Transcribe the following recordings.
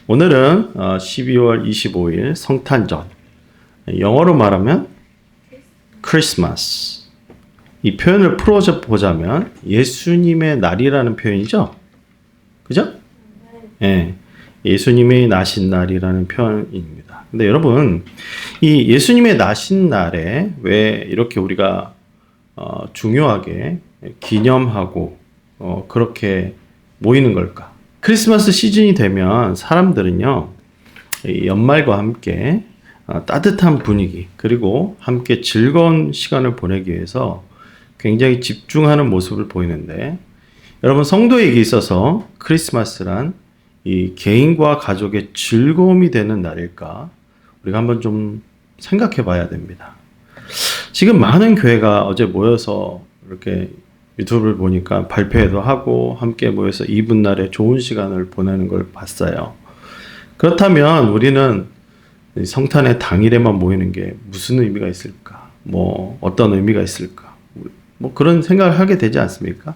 오늘은 12월 25일 성탄절, 영어로 말하면 크리스마스. 이 표현을 풀어보자면 예수님의 날이라는 표현이죠. 그죠? 예, 예수님이 나신 날이라는 표현입니다. 근데 여러분, 이 예수님의 나신 날에 왜 이렇게 우리가 중요하게 기념하고 그렇게 모이는 걸까? 크리스마스 시즌이 되면 사람들은요, 이 연말과 함께 따뜻한 분위기, 그리고 함께 즐거운 시간을 보내기 위해서 굉장히 집중하는 모습을 보이는데, 여러분, 성도에게 있어서 크리스마스란 이 개인과 가족의 즐거움이 되는 날일까? 우리가 한번 좀 생각해 봐야 됩니다. 지금 많은 교회가 어제 모여서 이렇게 유튜브를 보니까 발표회도 하고 함께 모여서 이분날에 좋은 시간을 보내는 걸 봤어요. 그렇다면 우리는 성탄의 당일에만 모이는 게 무슨 의미가 있을까? 어떤 의미가 있을까? 그런 생각을 하게 되지 않습니까?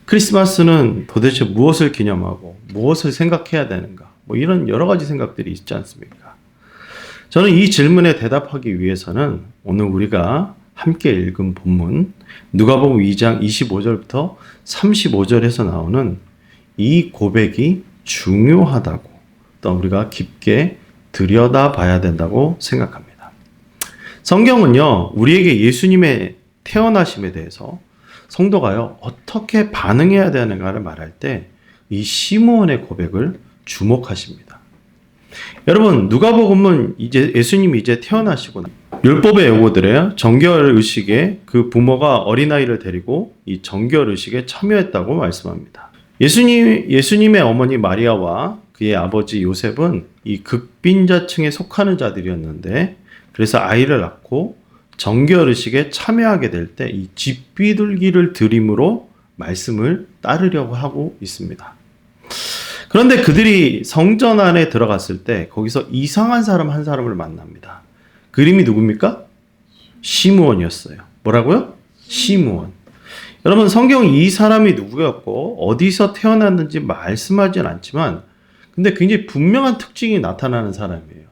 크리스마스는 도대체 무엇을 기념하고 무엇을 생각해야 되는가? 이런 여러 가지 생각들이 있지 않습니까? 저는 이 질문에 대답하기 위해서는 오늘 우리가 함께 읽은 본문 누가복음 2장 25절부터 35절에서 나오는 이 고백이 중요하다고, 또 우리가 깊게 들여다봐야 된다고 생각합니다. 성경은요, 우리에게 예수님의 태어나심에 대해서 성도가요, 어떻게 반응해야 되는가를 말할 때 이 시므온의 고백을 주목하십니다. 여러분, 누가복음은 이제 예수님이 이제 태어나시고 율법의 요구들에 정결 의식에 그 부모가 어린아이를 데리고 이 정결 의식에 참여했다고 말씀합니다. 예수님의 어머니 마리아와 그의 아버지 요셉은 이 극빈자층에 속하는 자들이었는데, 그래서 아이를 낳고 정결 의식에 참여하게 될 때 이 집비둘기를 드림으로 말씀을 따르려고 하고 있습니다. 그런데 그들이 성전 안에 들어갔을 때 거기서 이상한 사람 한 사람을 만납니다. 그 이름이 누굽니까? 시므온이었어요. 뭐라고요? 시므온. 여러분, 성경이 이 사람이 누구였고 어디서 태어났는지 말씀하진 않지만 근데 굉장히 분명한 특징이 나타나는 사람이에요.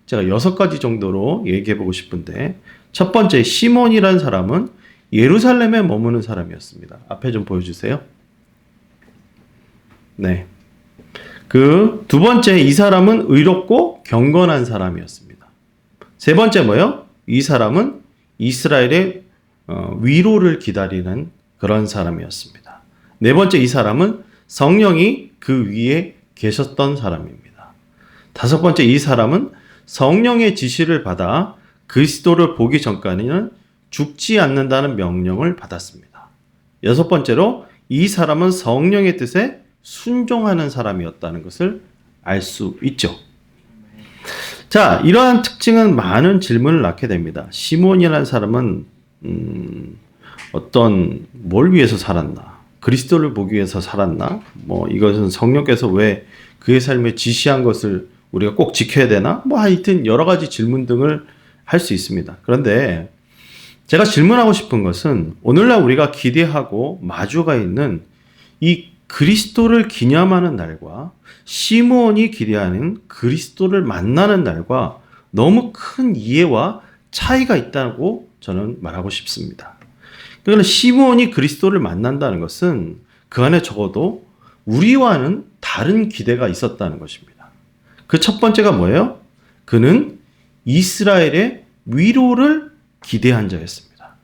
제가 6가지 정도로 얘기해 보고 싶은데, 첫 번째, 시몬이라는 사람은 예루살렘에 머무는 사람이었습니다. 앞에 좀 보여주세요. 네. 그 두 번째, 이 사람은 의롭고 경건한 사람이었습니다. 세 번째 뭐예요? 이 사람은 이스라엘의 위로를 기다리는 그런 사람이었습니다. 네 번째, 이 사람은 성령이 그 위에 계셨던 사람입니다. 다섯 번째, 이 사람은 성령의 지시를 받아 그리스도를 보기 전까지는 죽지 않는다는 명령을 받았습니다. 여섯 번째로, 이 사람은 성령의 뜻에 순종하는 사람이었다는 것을 알 수 있죠. 자, 이러한 특징은 많은 질문을 낳게 됩니다. 시몬이라는 사람은 뭘 위해서 살았나? 그리스도를 보기 위해서 살았나? 이것은 성령께서 왜 그의 삶에 지시한 것을 우리가 꼭 지켜야 되나? 하여튼 여러 가지 질문 등을 할 수 있습니다. 그런데 제가 질문하고 싶은 것은 오늘날 우리가 기대하고 마주가 있는 이 그리스도를 기념하는 날과 시므온이 기대하는 그리스도를 만나는 날과 너무 큰 이해와 차이가 있다고 저는 말하고 싶습니다. 그러니까 시므온이 그리스도를 만난다는 것은 그 안에 적어도 우리와는 다른 기대가 있었다는 것입니다. 그 첫 번째가 뭐예요? 그는 이스라엘의 위로를 기대한 자였습니다.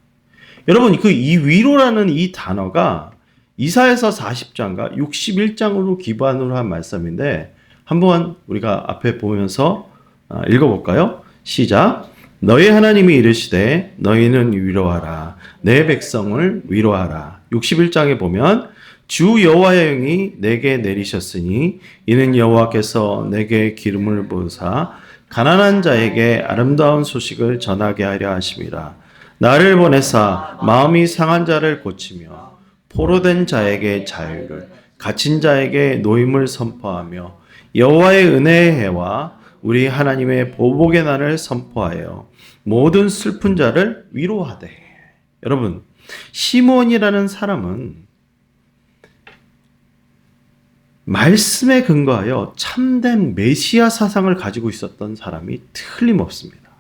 여러분, 이 위로라는 이 단어가 이사야서 40장과 61장으로 기반으로 한 말씀인데, 한번 우리가 앞에 보면서 읽어볼까요? 시작. 너희 하나님이 이르시되 너희는 위로하라. 내 백성을 위로하라. 61장에 보면 주 여호와의 영이 내게 내리셨으니 이는 여호와께서 내게 기름을 부으사 가난한 자에게 아름다운 소식을 전하게 하려 하심이라. 나를 보내사 마음이 상한 자를 고치며 포로된 자에게 자유를, 갇힌 자에게 노임을 선포하며 여호와의 은혜의 해와 우리 하나님의 보복의 날을 선포하여 모든 슬픈 자를 위로하되. 여러분, 시몬이라는 사람은 말씀에 근거하여 참된 메시아 사상을 가지고 있었던 사람이 틀림없습니다.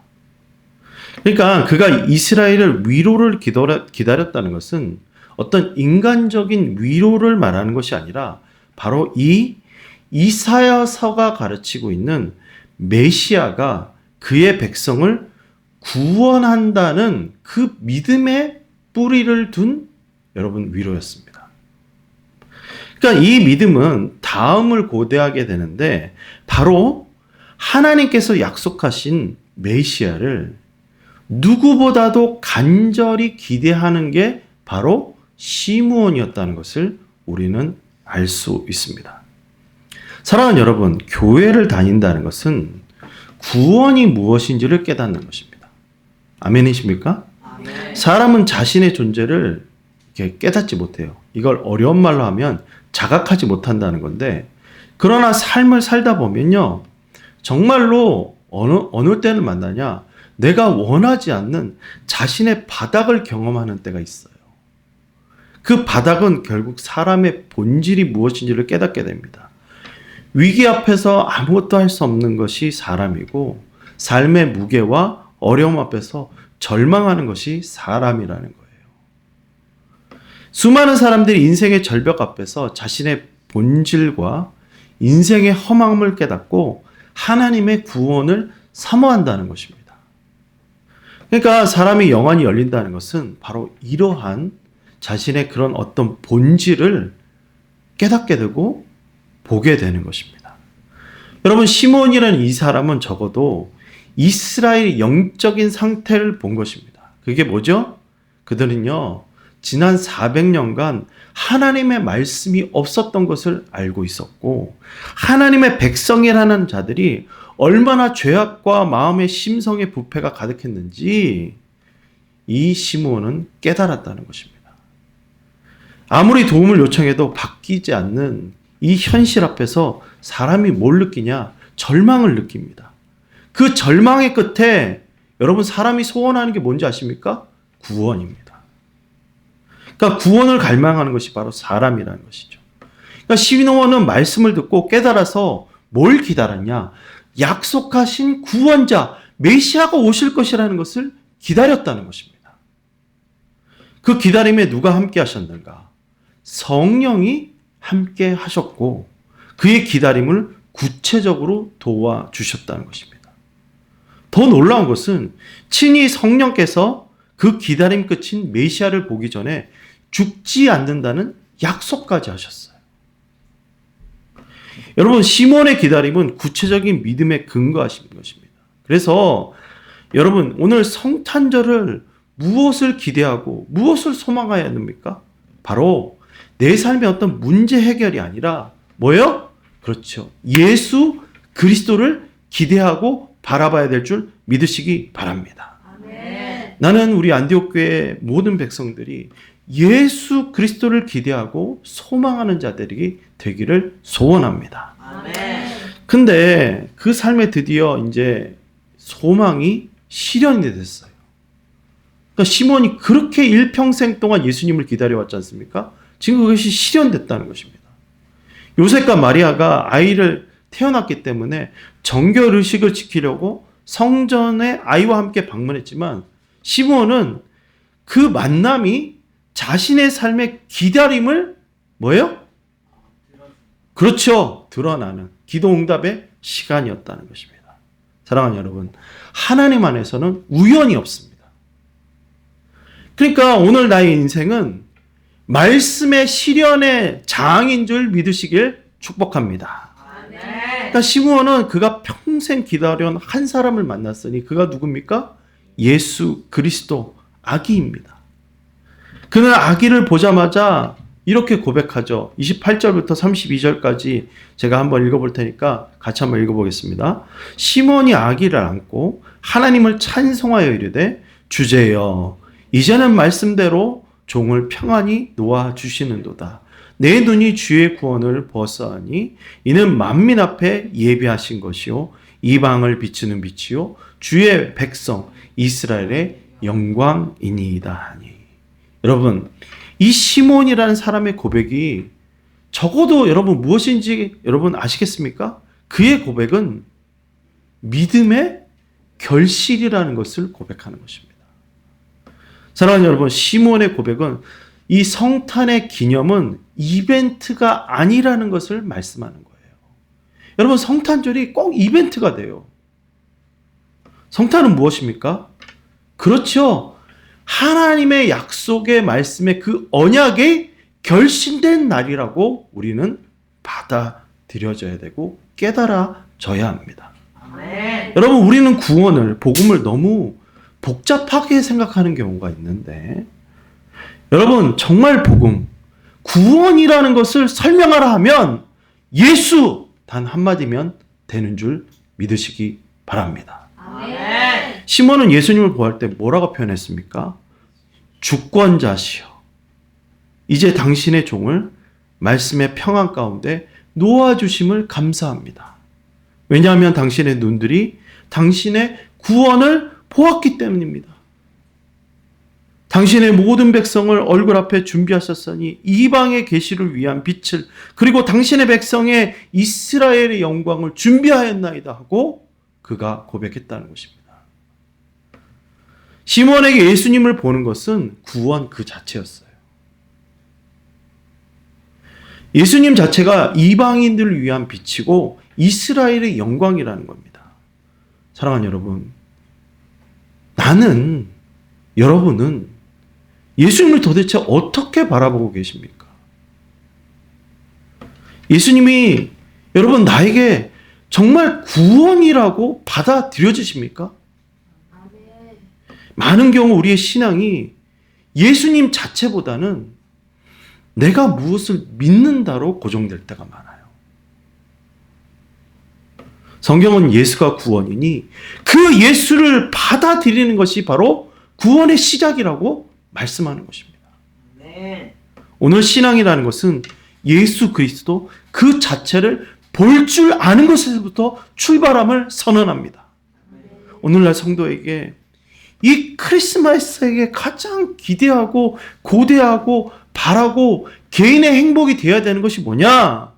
그러니까 그가 이스라엘을 위로를 기다렸다는 것은 어떤 인간적인 위로를 말하는 것이 아니라 바로 이 이사야서가 가르치고 있는 메시아가 그의 백성을 구원한다는 그 믿음의 뿌리를 둔 여러분 위로였습니다. 그러니까 이 믿음은 다음을 고대하게 되는데 바로 하나님께서 약속하신 메시아를 누구보다도 간절히 기대하는 게 바로 시므온이었다는 것을 우리는 알 수 있습니다. 사랑하는 여러분, 교회를 다닌다는 것은 구원이 무엇인지를 깨닫는 것입니다. 아멘이십니까? 아멘. 사람은 자신의 존재를 이렇게 깨닫지 못해요. 이걸 어려운 말로 하면 자각하지 못한다는 건데, 그러나 삶을 살다 보면요, 정말로 어느 때를 만나냐, 내가 원하지 않는 자신의 바닥을 경험하는 때가 있어요. 그 바닥은 결국 사람의 본질이 무엇인지를 깨닫게 됩니다. 위기 앞에서 아무것도 할 수 없는 것이 사람이고, 삶의 무게와 어려움 앞에서 절망하는 것이 사람이라는 거예요. 수많은 사람들이 인생의 절벽 앞에서 자신의 본질과 인생의 허망을 깨닫고 하나님의 구원을 사모한다는 것입니다. 그러니까 사람이 영안이 열린다는 것은 바로 이러한 자신의 그런 어떤 본질을 깨닫게 되고 보게 되는 것입니다. 여러분, 시므온이라는 이 사람은 적어도 이스라엘의 영적인 상태를 본 것입니다. 그게 뭐죠? 그들은요, 지난 400년간 하나님의 말씀이 없었던 것을 알고 있었고, 하나님의 백성이라는 자들이 얼마나 죄악과 마음의 심성의 부패가 가득했는지 이 시므온은 깨달았다는 것입니다. 아무리 도움을 요청해도 바뀌지 않는 이 현실 앞에서 사람이 뭘 느끼냐? 절망을 느낍니다. 그 절망의 끝에 여러분, 사람이 소원하는 게 뭔지 아십니까? 구원입니다. 그러니까 구원을 갈망하는 것이 바로 사람이라는 것이죠. 그러니까 시므온은 말씀을 듣고 깨달아서 뭘 기다렸냐? 약속하신 구원자, 메시아가 오실 것이라는 것을 기다렸다는 것입니다. 그 기다림에 누가 함께 하셨는가? 성령이 함께 하셨고 그의 기다림을 구체적으로 도와주셨다는 것입니다. 더 놀라운 것은 친히 성령께서 그 기다림 끝인 메시아를 보기 전에 죽지 않는다는 약속까지 하셨어요. 여러분, 시몬의 기다림은 구체적인 믿음에 근거하신 것입니다. 그래서 여러분, 오늘 성탄절을 무엇을 기대하고 무엇을 소망해야 합니까? 바로 내 삶의 어떤 문제 해결이 아니라 뭐예요? 그렇죠. 예수 그리스도를 기대하고 바라봐야 될 줄 믿으시기 바랍니다. 아멘. 나는 우리 안디옥 교회 모든 백성들이 예수 그리스도를 기대하고 소망하는 자들이 되기를 소원합니다. 아멘. 근데 그 삶에 드디어 이제 소망이 실현이 됐어요. 그러니까 시몬이 그렇게 일평생 동안 예수님을 기다려왔지 않습니까? 지금 그것이 실현됐다는 것입니다. 요셉과 마리아가 아이를 태어났기 때문에 정결 의식을 지키려고 성전에 아이와 함께 방문했지만 시몬은 그 만남이 자신의 삶의 기다림을 뭐예요? 그렇죠. 드러나는 기도 응답의 시간이었다는 것입니다. 사랑하는 여러분, 하나님 안에서는 우연이 없습니다. 그러니까 오늘 나의 인생은 말씀의 실현의 장인 줄 믿으시길 축복합니다. 그러니까 시므온은 그가 평생 기다려온 한 사람을 만났으니 그가 누굽니까? 예수 그리스도 아기입니다. 그는 아기를 보자마자 이렇게 고백하죠. 28절부터 32절까지 제가 한번 읽어볼 테니까 같이 한번 읽어보겠습니다. 시몬이 아기를 안고 하나님을 찬송하여 이르되 주제여 이제는 말씀대로 종을 평안히 놓아주시는도다. 내 눈이 주의 구원을 보았사오니 이는 만민 앞에 예비하신 것이요 이방을 비추는 빛이요 주의 백성 이스라엘의 영광이니이다 하니. 여러분, 이 시몬이라는 사람의 고백이 적어도 여러분 무엇인지 여러분 아시겠습니까? 그의 고백은 믿음의 결실이라는 것을 고백하는 것입니다. 사랑하는 여러분, 시몬의 고백은 이 성탄의 기념은 이벤트가 아니라는 것을 말씀하는 거예요. 여러분, 성탄절이 꼭 이벤트가 돼요. 성탄은 무엇입니까? 그렇죠. 하나님의 약속의 말씀의 그 언약의 결신된 날이라고 우리는 받아들여져야 되고 깨달아져야 합니다. 아멘. 여러분, 우리는 구원을, 복음을 너무 복잡하게 생각하는 경우가 있는데, 여러분, 정말 복음, 구원이라는 것을 설명하라 하면 예수 단 한마디면 되는 줄 믿으시기 바랍니다. 아멘. 시몬은 예수님을 보할 때 뭐라고 표현했습니까? 주권자시여, 이제 당신의 종을 말씀의 평안 가운데 놓아주심을 감사합니다. 왜냐하면 당신의 눈들이 당신의 구원을 보았기 때문입니다. 당신의 모든 백성을 얼굴 앞에 준비하셨으니 이방의 계시를 위한 빛을, 그리고 당신의 백성의 이스라엘의 영광을 준비하였나이다 하고 그가 고백했다는 것입니다. 시몬에게 예수님을 보는 것은 구원 그 자체였어요. 예수님 자체가 이방인들을 위한 빛이고 이스라엘의 영광이라는 겁니다. 사랑하는 여러분, 나는, 여러분은 예수님을 도대체 어떻게 바라보고 계십니까? 예수님이 여러분 나에게 정말 구원이라고 받아들여지십니까? 많은 경우 우리의 신앙이 예수님 자체보다는 내가 무엇을 믿는다로 고정될 때가 많아요. 성경은 예수가 구원이니 그 예수를 받아들이는 것이 바로 구원의 시작이라고 말씀하는 것입니다. 아멘. 오늘 신앙이라는 것은 예수 그리스도 그 자체를 볼 줄 아는 것에서부터 출발함을 선언합니다. 오늘날 성도에게 이 크리스마스에게 가장 기대하고 고대하고 바라고 개인의 행복이 되어야 되는 것이 뭐냐?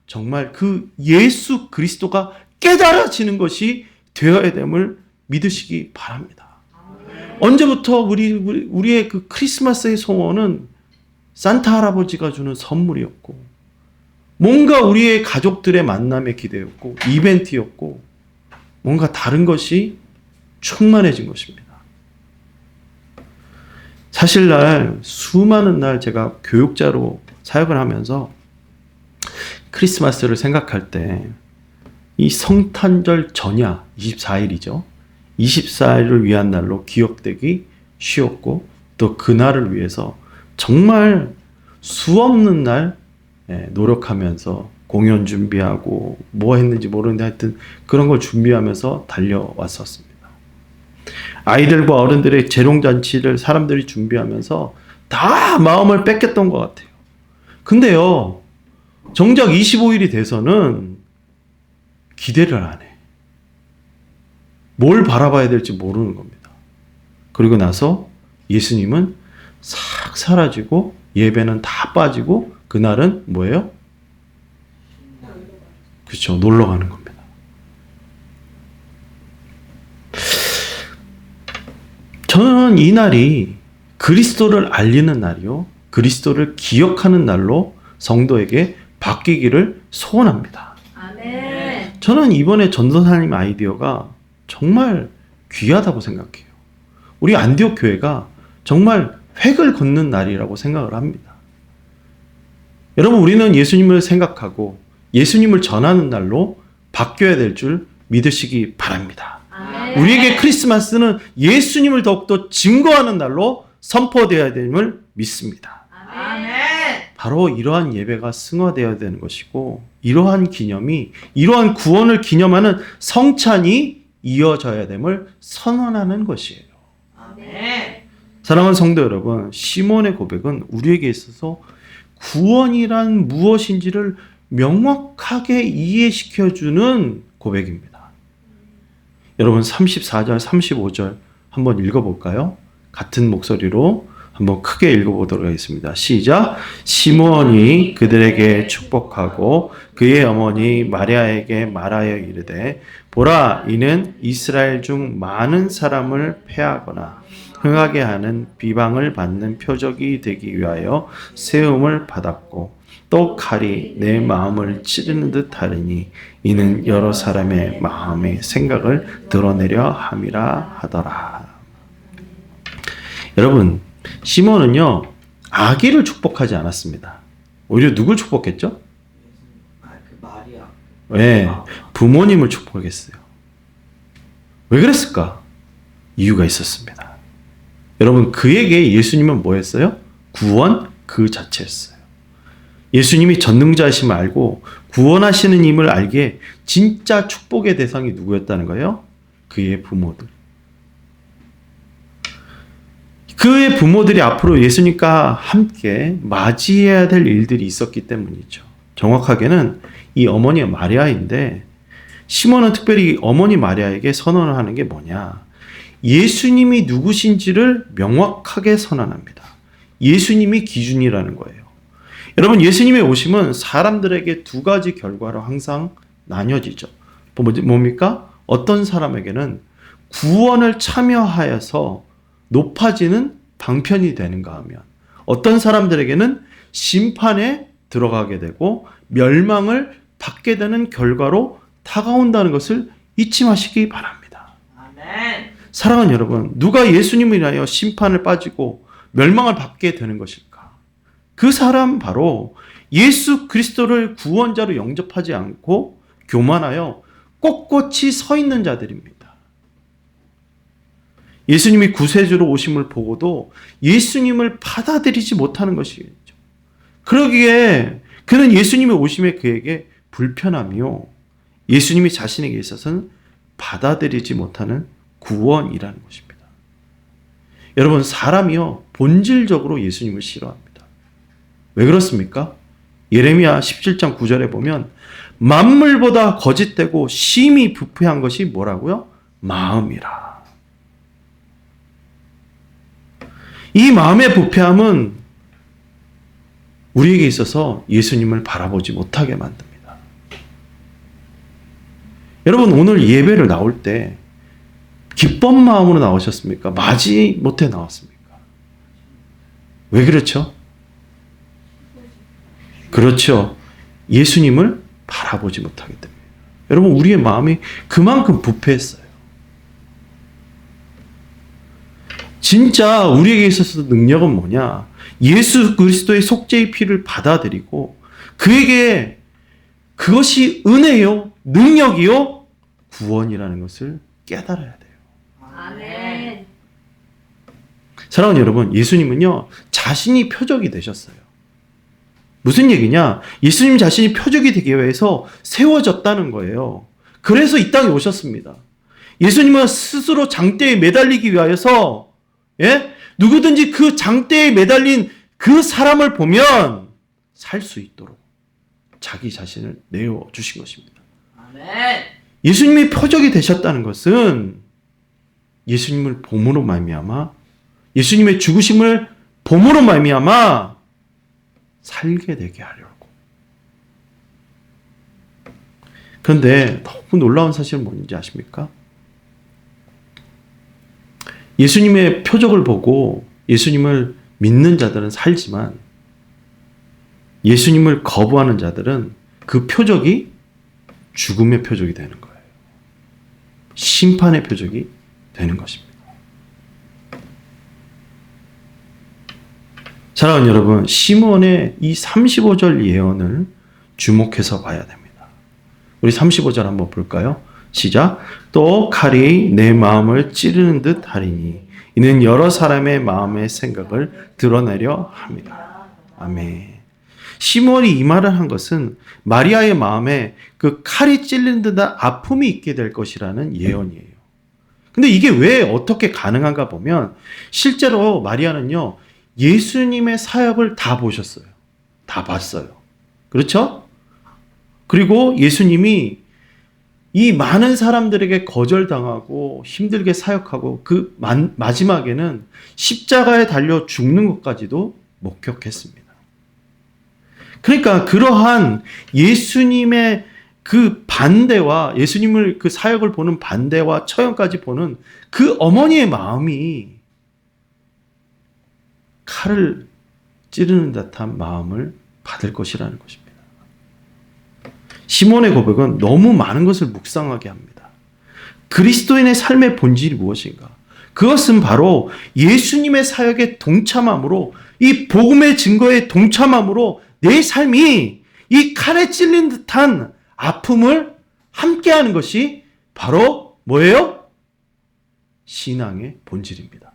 정말 그 예수 그리스도가 깨달아지는 것이 되어야 됨을 믿으시기 바랍니다. 언제부터 우리의 그 크리스마스의 소원은 산타 할아버지가 주는 선물이었고, 뭔가 우리의 가족들의 만남의 기대였고, 이벤트였고, 뭔가 다른 것이 충만해진 것입니다. 사실 수많은 날 제가 교육자로 사역을 하면서 크리스마스를 생각할 때 이 성탄절 전야 24일이죠. 24일을 위한 날로 기억되기 쉬웠고, 또 그날을 위해서 정말 수없는 날 노력하면서 공연 준비하고 뭐 했는지 모르는데 하여튼 그런 걸 준비하면서 달려왔었습니다. 아이들과 어른들의 재롱잔치를 사람들이 준비하면서 다 마음을 뺏겼던 것 같아요. 근데요, 정작 25일이 돼서는 기대를 안 해. 뭘 바라봐야 될지 모르는 겁니다. 그리고 나서 예수님은 싹 사라지고 예배는 다 빠지고 그날은 뭐예요? 그렇죠. 놀러 가는 겁니다. 저는 이 날이 그리스도를 알리는 날이요, 그리스도를 기억하는 날로 성도에게 바뀌기를 소원합니다. 아멘. 저는 이번에 전도사님 아이디어가 정말 귀하다고 생각해요. 우리 안디옥 교회가 정말 획을 긋는 날이라고 생각을 합니다. 여러분, 우리는 예수님을 생각하고 예수님을 전하는 날로 바뀌어야 될 줄 믿으시기 바랍니다. 아멘. 우리에게 크리스마스는 예수님을 더욱더 증거하는 날로 선포되어야 됨을 믿습니다. 아멘. 바로 이러한 예배가 승화되어야 되는 것이고, 이러한 기념이, 이러한 구원을 기념하는 성찬이 이어져야 됨을 선언하는 것이에요. 아멘. 사랑하는 성도 여러분, 시몬의 고백은 우리에게 있어서 구원이란 무엇인지를 명확하게 이해시켜주는 고백입니다. 여러분, 34절, 35절 한번 읽어볼까요? 같은 목소리로 한번 크게 읽어보도록 하겠습니다. 시작. 시므온이 그들에게 축복하고 그의 어머니 마리아에게 말하여 이르되 보라, 이는 이스라엘 중 많은 사람을 패하거나 흥하게 하는 비방을 받는 표적이 되기 위하여 세움을 받았고 또 칼이 내 마음을 찌르는 듯 하리니 이는 여러 사람의 마음의 생각을 드러내려 함이라 하더라. 여러분, 시몬은요 아기를 축복하지 않았습니다. 오히려 누굴 축복했죠? 그 말이야. 왜? 부모님을 축복했어요. 왜 그랬을까? 이유가 있었습니다. 여러분, 그에게 예수님은 뭐였어요? 구원 그 자체였어요. 예수님이 전능자이심을 알고 구원하시는 힘을 알기에 진짜 축복의 대상이 누구였다는 거예요? 그의 부모들. 그의 부모들이 앞으로 예수님과 함께 맞이해야 될 일들이 있었기 때문이죠. 정확하게는 이 어머니 마리아인데 시몬은 특별히 어머니 마리아에게 선언을 하는 게 뭐냐? 예수님이 누구신지를 명확하게 선언합니다. 예수님이 기준이라는 거예요. 여러분, 예수님의 오심은 사람들에게 두 가지 결과로 항상 나뉘어지죠. 뭡니까? 어떤 사람에게는 구원을 참여하여서 높아지는 방편이 되는가 하면 어떤 사람들에게는 심판에 들어가게 되고 멸망을 받게 되는 결과로 다가온다는 것을 잊지 마시기 바랍니다. 아멘. 사랑하는 여러분, 누가 예수님을 인하여 심판을 빠지고 멸망을 받게 되는 것일까? 그 사람 바로 예수 그리스도를 구원자로 영접하지 않고 교만하여 꼿꼿이 서 있는 자들입니다. 예수님이 구세주로 오심을 보고도 예수님을 받아들이지 못하는 것이겠죠. 그러기에 그는 예수님의 오심에 그에게 불편함이요, 예수님이 자신에게 있어서는 받아들이지 못하는 구원이라는 것입니다. 여러분, 사람이요 본질적으로 예수님을 싫어합니다. 왜 그렇습니까? 예레미야 17장 9절에 보면 만물보다 거짓되고 심히 부패한 것이 뭐라고요? 마음이라. 이 마음의 부패함은 우리에게 있어서 예수님을 바라보지 못하게 만듭니다. 여러분, 오늘 예배를 나올 때 기쁜 마음으로 나오셨습니까? 마지 못해 나왔습니까? 왜 그렇죠? 그렇죠. 예수님을 바라보지 못하기 때문에. 여러분, 우리의 마음이 그만큼 부패했어요. 진짜 우리에게 있어서 능력은 뭐냐? 예수 그리스도의 속죄의 피를 받아들이고 그에게 그것이 은혜요, 능력이요, 구원이라는 것을 깨달아야 돼요. 아멘. 사랑하는 여러분, 예수님은요 자신이 표적이 되셨어요. 무슨 얘기냐? 예수님 자신이 표적이 되기 위해서 세워졌다는 거예요. 그래서 이 땅에 오셨습니다. 예수님은 스스로 장대에 매달리기 위하여서 누구든지 그 장대에 매달린 그 사람을 보면 살 수 있도록 자기 자신을 내어 주신 것입니다. 아멘. 예수님이 표적이 되셨다는 것은 예수님을 봄으로 말미암아, 예수님의 죽으심을 봄으로 말미암아 살게 되게 하려고. 그런데 너무 놀라운 사실은 뭔지 아십니까? 예수님의 표적을 보고 예수님을 믿는 자들은 살지만 예수님을 거부하는 자들은 그 표적이 죽음의 표적이 되는 거예요. 심판의 표적이 되는 것입니다. 사랑하는 여러분, 시몬의 이 35절 예언을 주목해서 봐야 됩니다. 우리 35절 한번 볼까요? 시작. 또 칼이 내 마음을 찌르는 듯 하리니 이는 여러 사람의 마음의 생각을 드러내려 합니다. 아멘. 시몬이 이 말을 한 것은 마리아의 마음에 그 칼이 찔리는 듯한 아픔이 있게 될 것이라는 예언이에요. 근데 이게 왜 어떻게 가능한가 보면 실제로 마리아는요 예수님의 사역을 다 보셨어요. 다 봤어요. 그렇죠? 그리고 예수님이 이 많은 사람들에게 거절당하고 힘들게 사역하고 그 마지막에는 십자가에 달려 죽는 것까지도 목격했습니다. 그러니까 그러한 예수님의 그 반대와 예수님을 그 사역을 보는 반대와 처형까지 보는 그 어머니의 마음이 칼을 찌르는 듯한 마음을 받을 것이라는 것입니다. 시몬의 고백은 너무 많은 것을 묵상하게 합니다. 그리스도인의 삶의 본질이 무엇인가? 그것은 바로 예수님의 사역에 동참함으로, 이 복음의 증거에 동참함으로 내 삶이 이 칼에 찔린 듯한 아픔을 함께하는 것이 바로 뭐예요? 신앙의 본질입니다.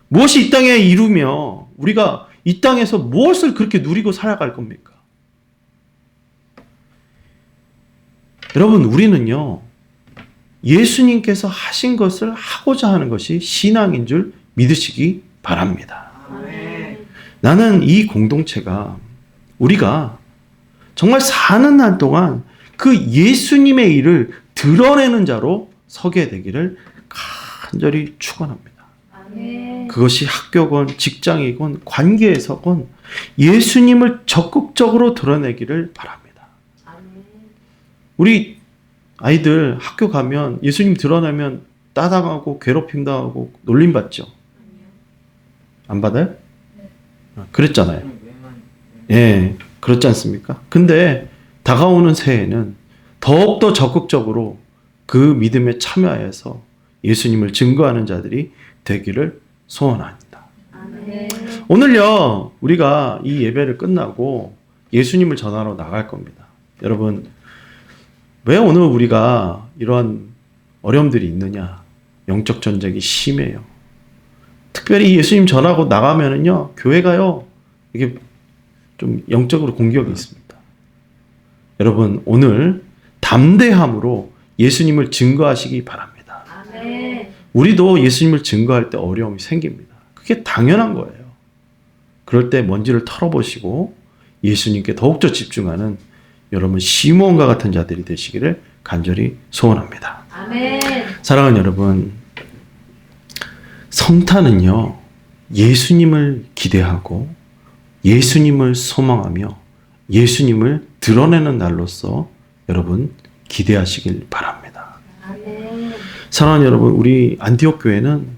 무엇이 이 땅에 이루며 우리가 이 땅에서 무엇을 그렇게 누리고 살아갈 겁니까? 여러분, 우리는요, 예수님께서 하신 것을 하고자 하는 것이 신앙인 줄 믿으시기 바랍니다. 아멘. 나는 이 공동체가 우리가 정말 사는 날 동안 그 예수님의 일을 드러내는 자로 서게 되기를 간절히 축원합니다. 아멘. 그것이 학교건 직장이건 관계에서건 예수님을 적극적으로 드러내기를 바랍니다. 아멘. 우리 아이들 학교 가면 예수님 드러내면 따당하고 괴롭힘당하고 놀림받죠? 안 받아요? 그랬잖아요. 예, 그렇지 않습니까? 근데 다가오는 새해에는 더욱더 적극적으로 그 믿음에 참여해서 예수님을 증거하는 자들이 되기를 소원합니다. 아멘. 오늘요, 우리가 이 예배를 끝나고 예수님을 전하러 나갈 겁니다. 여러분, 왜 오늘 우리가 이러한 어려움들이 있느냐? 영적 전쟁이 심해요. 특별히 예수님 전하고 나가면은요, 교회가요, 이게 좀 영적으로 공격이 있습니다. 여러분, 오늘 담대함으로 예수님을 증거하시기 바랍니다. 아멘. 우리도 예수님을 증거할 때 어려움이 생깁니다. 그게 당연한 거예요. 그럴 때 먼지를 털어보시고 예수님께 더욱더 집중하는 여러분 시몬과 같은 자들이 되시기를 간절히 소원합니다. 아멘. 사랑하는 여러분, 성탄은요, 예수님을 기대하고 예수님을 소망하며 예수님을 드러내는 날로서 여러분 기대하시길 바랍니다. 아멘. 사랑하는 여러분, 우리 안디옥 교회는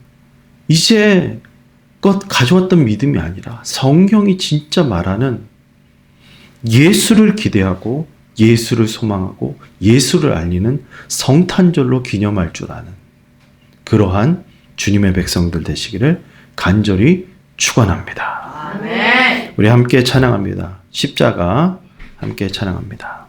이제 껏 가져왔던 믿음이 아니라 성경이 진짜 말하는 예수를 기대하고 예수를 소망하고 예수를 알리는 성탄절로 기념할 줄 아는 그러한 주님의 백성들 되시기를 간절히 축원합니다. 아멘. 우리 함께 찬양합니다. 십자가 함께 찬양합니다.